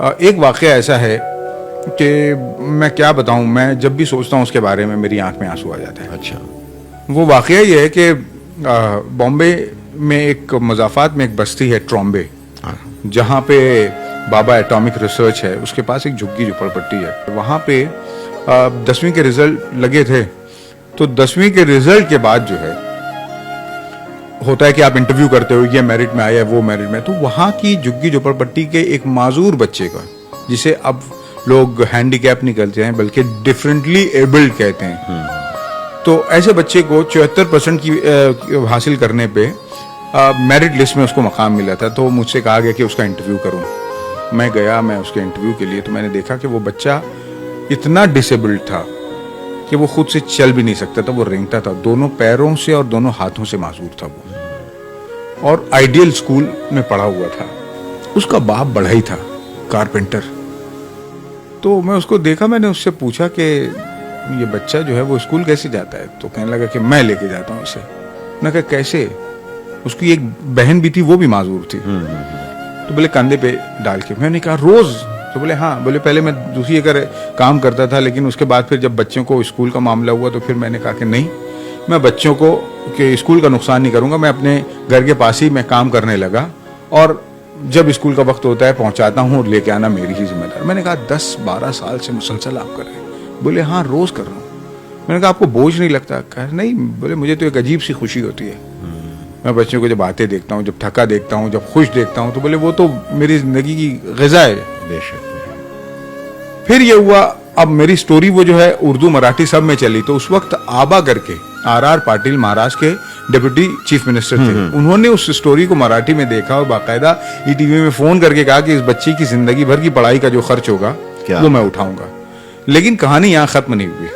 ایک واقعہ ایسا ہے کہ میں کیا بتاؤں, میں جب بھی سوچتا ہوں اس کے بارے میں میری آنکھ میں آنسو آ جاتا ہے. اچھا. وہ واقعہ یہ ہے کہ بامبے میں ایک مضافات میں ایک بستی ہے ٹرامبے, جہاں پہ بابا ایٹامک ریسرچ ہے, اس کے پاس ایک جھگی جھوپڑ پٹی ہے. وہاں پہ 10ویں کے رزلٹ لگے تھے, تو 10ویں کے رزلٹ کے بعد جو ہے ہوتا ہے کہ آپ انٹرویو کرتے ہو, یہ میرٹ میں آیا ہے, وہ میرٹ میں. تو وہاں کی جھگی جھوپڑ پٹی کے ایک معذور بچے کا, جسے اب لوگ ہینڈی کیپ نہیں کہتے ہیں بلکہ ڈفرینٹلی ایبلڈ کہتے ہیں, تو ایسے بچے کو 74% کی حاصل کرنے پہ میرٹ لسٹ میں اس کو مقام ملا تھا. تو مجھ سے کہا گیا کہ اس کا انٹرویو کروں. میں گیا, میں اس کے انٹرویو کے لیے, تو میں نے دیکھا کہ وہ بچہ اتنا ڈسیبلڈ تھا کہ وہ خود سے چل بھی نہیں سکتا تھا, وہ رینگتا تھا, دونوں پیروں سے اور دونوں ہاتھوں سے معذور تھا وہ, اور آئیڈیل اسکول میں پڑھا ہوا تھا. اس کا باپ بڑھئی تھا, کارپینٹر. تو میں اس کو دیکھا, میں نے اس سے پوچھا کہ یہ بچہ جو ہے وہ اسکول کیسے جاتا ہے؟ تو کہنے لگا کہ میں لے کے جاتا ہوں اسے. میں نے کہا کیسے؟ اس کی ایک بہن بھی تھی, وہ بھی معذور تھی. تو بولے کندھے پہ ڈال کے. میں نے کہا روز؟ تو بولے ہاں. بولے پہلے میں دوسری جگہ کام کرتا تھا, لیکن اس کے بعد پھر جب بچوں کو اسکول کا معاملہ ہوا تو پھر میں نے کہا کہ نہیں, میں بچوں کو کہ اسکول کا نقصان نہیں کروں گا, میں اپنے گھر کے پاس ہی میں کام کرنے لگا, اور جب اسکول کا وقت ہوتا ہے پہنچاتا ہوں اور لے کے آنا میری ہی ذمہ دار. میں نے کہا 10-12 سال سے مسلسل آپ کر رہے ہیں؟ بولے ہاں روز کر رہا ہوں. میں نے کہا آپ کو بوجھ نہیں لگتا؟ کہا نہیں. بولے مجھے تو ایک عجیب سی خوشی ہوتی ہے, میں بچوں کو جب آتے دیکھتا ہوں, جب تھکا دیکھتا ہوں, جب خوش دیکھتا ہوں, تو بولے وہ تو میری زندگی کی غذا ہے. بے شک. پھر یہ ہوا, اب میری سٹوری وہ جو ہے اردو مراٹھی سب میں چلی. تو اس وقت آبا کر کے آر پاٹل مہاراشٹر کے ڈپٹی چیف منسٹر تھے, انہوں نے اس سٹوری کو مراٹھی میں دیکھا اور باقاعدہ ای ٹی وی میں فون کر کے کہا کہ اس بچی کی زندگی بھر کی پڑھائی کا جو خرچ ہوگا وہ میں اٹھاؤں گا. لیکن کہانی یہاں ختم نہیں ہوئی.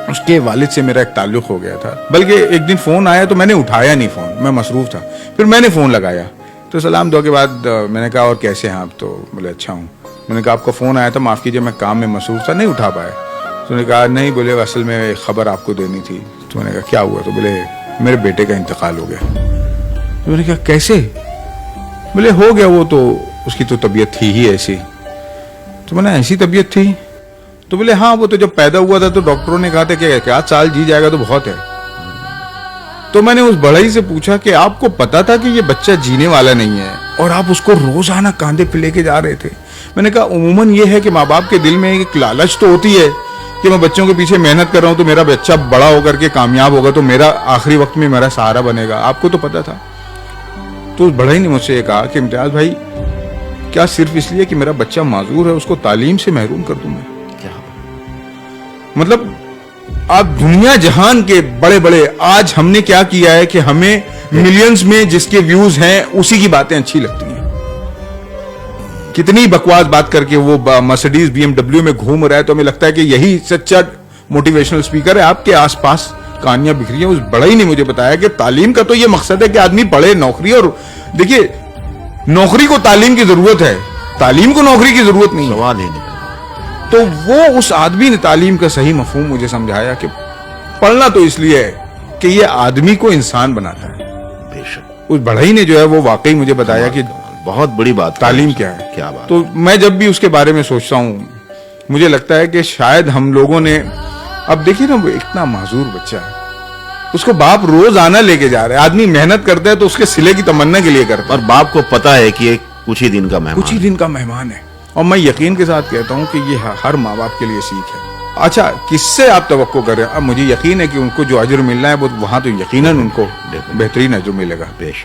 اس کے والد سے میرا ایک تعلق ہو گیا تھا, بلکہ ایک دن فون آیا تو میں نے اٹھایا نہیں فون, میں مصروف تھا. پھر میں نے فون لگایا تو سلام دعا کے بعد میں نے کہا اور کیسے ہیں آپ؟ تو بولے اچھا ہوں. میں نے کہا آپ کا فون آیا تھا, معاف کیجیے میں کام میں مصروف تھا, نہیں اٹھا پایا. تو انہوں نے کہا نہیں, بولے اصل میں ایک خبر آپ کو دینی تھی. تو میں نے کہا کیا ہوا؟ تو بولے میرے بیٹے کا انتقال ہو گیا. تو میں نے کہا کیسے؟ بولے ہو گیا, وہ تو اس کی تو طبیعت تھی ہی ایسی. تو میں نے ایسی طبیعت تھی؟ تو بولے ہاں, وہ تو جب پیدا ہوا تھا تو ڈاکٹروں نے کہا تھا کہ 8 سال جی جائے گا تو بہت ہے. تو میں نے اس بڑھئی سے پوچھا کہ آپ کو پتا تھا کہ یہ بچہ جینے والا نہیں ہے اور آپ اس کو روزانہ کاندھے پہ لے کے جا رہے تھے؟ میں نے کہا عموماً یہ ہے کہ ماں باپ کے دل میں ایک لالچ تو ہوتی ہے کہ میں بچوں کے پیچھے محنت کر رہا ہوں تو میرا بچہ بڑا ہو کر کے کامیاب ہوگا تو میرا آخری وقت میں میرا سہارا بنے گا. آپ کو تو پتا تھا. تو اس بڑھئی نے مجھ سے یہ کہا کہ امتیاز بھائی, کیا صرف اس لیے کہ میرا بچہ معذور ہے اس کو تعلیم سے محروم کر دوں میں؟ مطلب آپ دنیا جہان کے بڑے بڑے, آج ہم نے کیا کیا ہے کہ ہمیں ملینز میں جس کے ویوز ہیں اسی کی باتیں اچھی لگتی ہیں. کتنی بکواس بات کر کے وہ مرسیڈیز BMW میں گھوم رہا ہے تو ہمیں لگتا ہے کہ یہی سچا موٹیویشنل اسپیکر ہے. آپ کے آس پاس کہانیاں بکھری ہیں. اس بڑھئی نے مجھے بتایا کہ تعلیم کا تو یہ مقصد ہے کہ آدمی پڑھے, نوکری, اور دیکھیے نوکری کو تعلیم کی ضرورت ہے, تعلیم کو نوکری کی ضرورت نہیں. سوال ہی نہیں. تو وہ اس آدمی نے تعلیم کا صحیح مفہوم مجھے سمجھایا کہ پڑھنا تو اس لیے ہے کہ یہ آدمی کو انسان بناتا ہے. بے شک. اس بڑھئی نے جو ہے وہ واقعی مجھے بتایا کہ بہت بڑی بات تعلیم کیا ہے. کیا بات. تو میں جب بھی اس کے بارے میں سوچتا ہوں مجھے لگتا ہے کہ شاید ہم لوگوں نے, اب دیکھیے نا وہ اتنا معذور بچہ ہے, اس کو باپ روز آنا لے کے جا رہا ہے. آدمی محنت کرتا ہے تو اس کے سلے کی تمنا کے لیے کرتا ہے, اور باپ کو پتا ہے کہ کچھ ہی دن کا مہمان ہے. اور میں یقین کے ساتھ کہتا ہوں کہ یہ ہر ماں باپ کے لیے سیکھ ہے. اچھا کس سے آپ توقع کریں؟ اب مجھے یقین ہے کہ ان کو جو اجر ملنا ہے وہ وہاں تو یقیناً ان کو بہترین اجر ملے گا. بے شک.